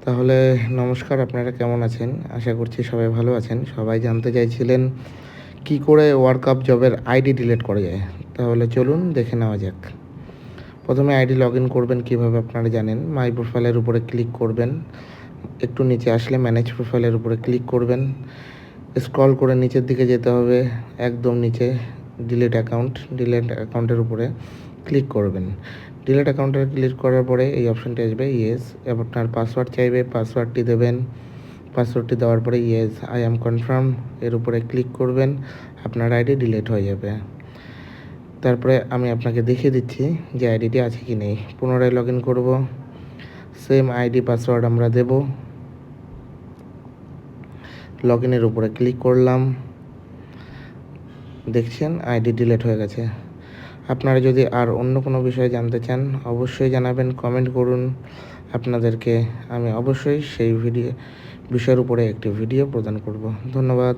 তাহলে নমস্কার, আপনারা কেমন আছেন? আশা করছি সবাই ভালো আছেন। সবাই জানতে চাইছিলেন কি করে ওয়ার্কআপ জবের আইডি ডিলিট করা যায়। তাহলে চলুন দেখে নেওয়া যাক। প্রথমে আইডি লগইন করবেন কিভাবে আপনারা জানেন। মাই প্রোফাইলের উপরে ক্লিক করবেন। একটু নিচে আসলে ম্যানেজ প্রোফাইলের উপরে ক্লিক করবেন। স্ক্রল করে নিচের দিকে যেতে হবে, একদম নিচে ডিলিট অ্যাকাউন্টের উপরে ক্লিক করবেন। ডিলিট অ্যাকাউন্টে ক্লিক করার পরে এই অপশানটি আসবে ইয়েস। আপনার পাসওয়ার্ড চাইবে, পাসওয়ার্ডটি দেবেন। পাসওয়ার্ডটি দেওয়ার পরে ইয়েস আই অ্যাম কনফার্ম এর উপরে ক্লিক করবেন। আপনার আইডি ডিলিট হয়ে যাবে। তারপরে আমি আপনাকে দেখিয়ে দিচ্ছি যে আইডিটি আছে কি নেই। পুনরায় লগ ইন করবো। সেম আইডি পাসওয়ার্ড আমরা দেব। লগ ইনের উপরে ক্লিক করলাম। দেখছেন আইডি ডিলিট হয়ে গেছে। আপনারা যদি আর অন্য কোনো বিষয়ে জানতে চান অবশ্যই জানাবেন, কমেন্ট করুন। আপনাদেরকে আমি অবশ্যই সেই বিষয়ের উপরে একটি ভিডিও প্রদান করব। ধন্যবাদ।